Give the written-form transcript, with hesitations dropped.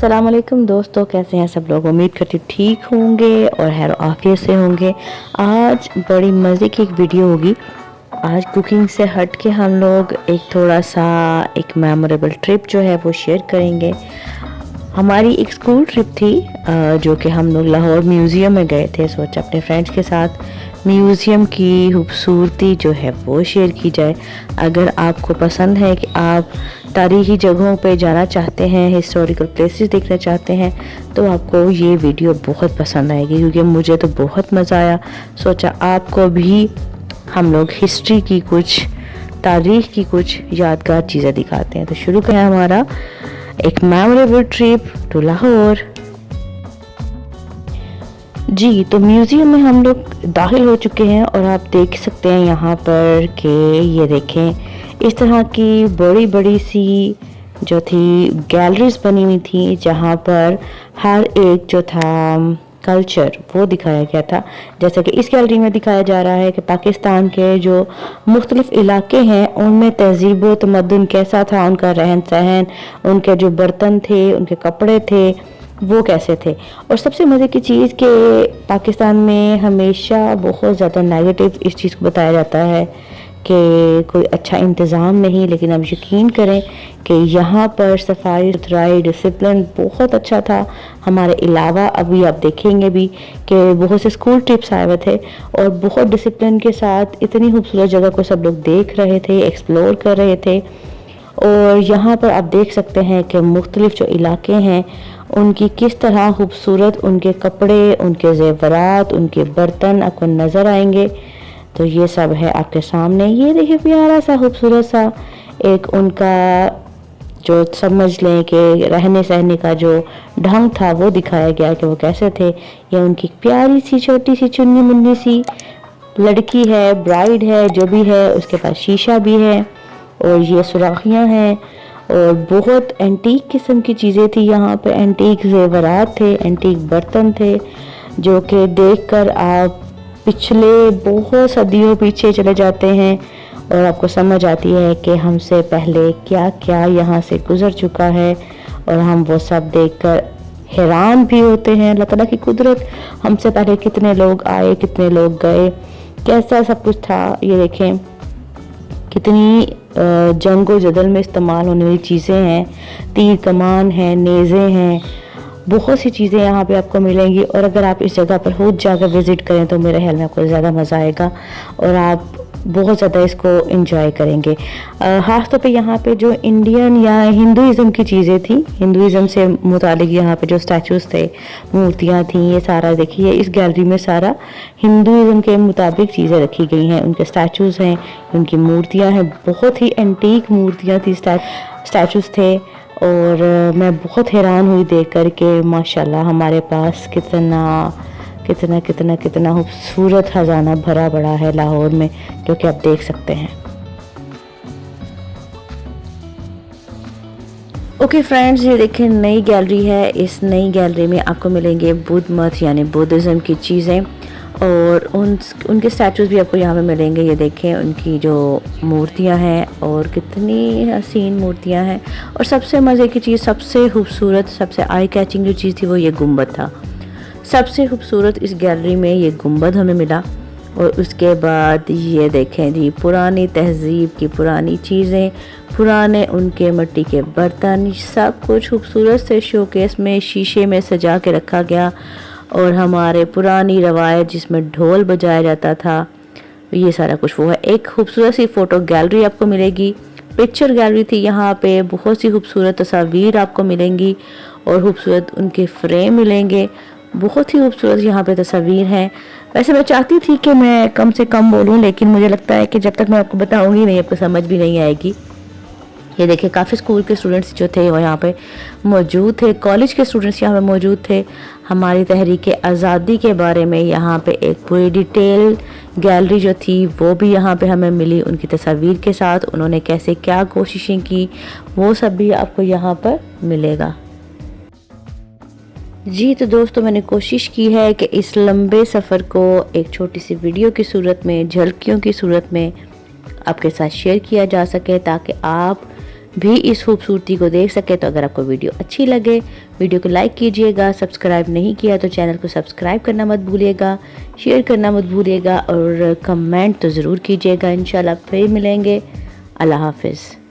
अस्सलाम वालेकुम दोस्तों, कैसे हैं सब लोग। उम्मीद करती हूँ ठीक होंगे और खैर आफियत से होंगे। आज बड़ी मज़े की एक वीडियो होगी। आज कुकिंग से हट के हम लोग एक थोड़ा सा एक मेमोरेबल ट्रिप जो है वो शेयर करेंगे। हमारी एक स्कूल ट्रिप थी जो कि हम लोग लाहौर म्यूज़ियम में गए थे। सोचा अपने फ्रेंड्स के साथ म्यूज़ियम की खूबसूरती जो है वो शेयर की जाए। अगर आपको पसंद है कि आप तारीख़ी जगहों पे जाना चाहते हैं, हिस्टोरिकल प्लेसेस देखना चाहते हैं, तो आपको ये वीडियो बहुत पसंद आएगी, क्योंकि मुझे तो बहुत मज़ा आया। सोचा आपको भी हम लोग हिस्ट्री की कुछ, तारीख़ की कुछ यादगार चीज़ें दिखाते हैं। तो शुरू करें हमारा एक मेमोरेबल ट्रिप टू लाहौर। जी, तो म्यूज़ियम में हम लोग दाखिल हो चुके हैं और आप देख सकते हैं यहाँ पर कि ये देखें इस तरह की बड़ी बड़ी सी जो थी गैलरीज बनी हुई थी, जहाँ पर हर एक जो था कल्चर वो दिखाया गया था। जैसा कि इस गैलरी में दिखाया जा रहा है कि पाकिस्तान के जो मुख्तलिफ इलाके हैं उनमें तहज़ीब व तमद्दुन कैसा था, उनका रहन सहन, उनके जो बर्तन थे, उनके कपड़े थे, वो कैसे थे। और सबसे मज़े की चीज़ कि पाकिस्तान में हमेशा बहुत ज़्यादा नेगेटिव इस चीज़ को बताया जाता है कि कोई अच्छा इंतज़ाम नहीं, लेकिन अब यकीन करें कि यहाँ पर सफाई सुथराई डिसिप्लिन बहुत अच्छा था। हमारे अलावा अभी आप देखेंगे भी कि बहुत से स्कूल ट्रिप्स आए हुए थे और बहुत डिसिप्लिन के साथ इतनी खूबसूरत जगह को सब लोग देख रहे थे, एक्सप्लोर कर रहे थे। और यहाँ पर आप देख सकते हैं कि मुख्तलिफ जो इलाके हैं उनकी किस तरह खूबसूरत उनके कपड़े, उनके ज़ेवरात, उनके बर्तन आपको नज़र आएंगे। तो ये सब है आपके सामने। ये देखिए प्यारा सा खूबसूरत सा एक उनका जो समझ लें कि रहने सहने का जो ढंग था वो दिखाया गया कि वो कैसे थे। ये उनकी प्यारी सी छोटी सी चुन्नी मुन्नी सी लड़की है, ब्राइड है, जो भी है, उसके पास शीशा भी है और ये सुराखियाँ हैं और बहुत एंटीक किस्म की चीज़ें थी। यहाँ पे एंटीक ज़ेवरात थे, एंटीक बर्तन थे, जो कि देखकर आप पिछले बहुत सदियों पीछे चले जाते हैं और आपको समझ आती है कि हमसे पहले क्या क्या यहाँ से गुज़र चुका है। और हम वो सब देखकर हैरान भी होते हैं, अल्लाह ताला की कुदरत, हमसे पहले कितने लोग आए, कितने लोग गए, कैसा सब कुछ था। ये देखें कितनी जंगो जदल में इस्तेमाल होने वाली चीज़ें हैं, तीर कमान है, नेज़े हैं, बहुत सी चीज़ें यहाँ पे आपको मिलेंगी। और अगर आप इस जगह पर खुद जाकर विज़िट करें तो मेरे ख्याल में आपको ज़्यादा मज़ा आएगा और आप बहुत ज़्यादा इसको एंजॉय करेंगे। ख़ास तौर पे यहाँ पे जो इंडियन या हिंदुज़म की चीज़ें थी, हिंदुज़म से मुतालिक यहाँ पे जो स्टैचूज़ थे, मूर्तियाँ थी, ये सारा देखिए इस गैलरी में सारा हिंदुज़म के मुताबिक चीज़ें रखी गई हैं। उनके स्टैचूज़ हैं, उनकी मूर्तियाँ हैं, बहुत ही एंटीक मूर्तियाँ थी, स्टैचूज़ थे। और मैं बहुत हैरान हुई देख कर के माशाल्लाह हमारे पास कितना कितना कितना कितना खूबसूरत खजाना भरा पड़ा है लाहौर में, जो कि आप देख सकते हैं। ओके फ्रेंड्स, ये देखें नई गैलरी है। इस नई गैलरी में आपको मिलेंगे बुद्ध मत यानी बुद्धिज़्म की चीज़ें और उनके स्टैचूज़ भी आपको यहाँ पे मिलेंगे। ये देखें उनकी जो मूर्तियाँ हैं और कितनी हसीन मूर्तियाँ हैं। और सबसे मज़े की चीज़, सबसे खूबसूरत, सबसे आई कैचिंग जो चीज़ थी वो ये गुंबद था। सबसे खूबसूरत इस गैलरी में ये गुंबद हमें मिला। और उसके बाद ये देखें जी पुरानी तहज़ीब की पुरानी चीज़ें, पुराने उनके मिट्टी के बर्तन, सब कुछ खूबसूरत से शोकेस में शीशे में सजा के रखा गया। और हमारे पुरानी रवायत जिसमें ढोल बजाया जाता था, ये सारा कुछ वो है। एक खूबसूरत सी फ़ोटो गैलरी आपको मिलेगी, पिक्चर गैलरी थी यहाँ पे। बहुत सी खूबसूरत तस्वीर आपको मिलेंगी और खूबसूरत उनके फ्रेम मिलेंगे। बहुत ही खूबसूरत यहाँ पे तस्वीर हैं। वैसे मैं चाहती थी कि मैं कम से कम बोलूँ, लेकिन मुझे लगता है कि जब तक मैं आपको बताऊँगी नहीं आपको समझ भी नहीं आएगी। ये देखिए काफ़ी स्कूल के स्टूडेंट्स जो थे वो यहाँ पे मौजूद थे, कॉलेज के स्टूडेंट्स यहाँ पे मौजूद थे। हमारी तहरीक आज़ादी के बारे में यहाँ पे एक पूरी डिटेल गैलरी जो थी वो भी यहाँ पे हमें मिली, उनकी तस्वीर के साथ उन्होंने कैसे क्या कोशिशें की, वो सब भी आपको यहाँ पर मिलेगा। जी तो दोस्तों, मैंने कोशिश की है कि इस लंबे सफ़र को एक छोटी सी वीडियो की सूरत में, झलकियों की सूरत में आपके साथ शेयर किया जा सके, ताकि आप भी इस खूबसूरती को देख सके। तो अगर आपको वीडियो अच्छी लगे, वीडियो को लाइक कीजिएगा, सब्सक्राइब नहीं किया तो चैनल को सब्सक्राइब करना मत भूलिएगा, शेयर करना मत भूलिएगा और कमेंट तो ज़रूर कीजिएगा। इंशाल्लाह फिर मिलेंगे। अल्लाह हाफिज़।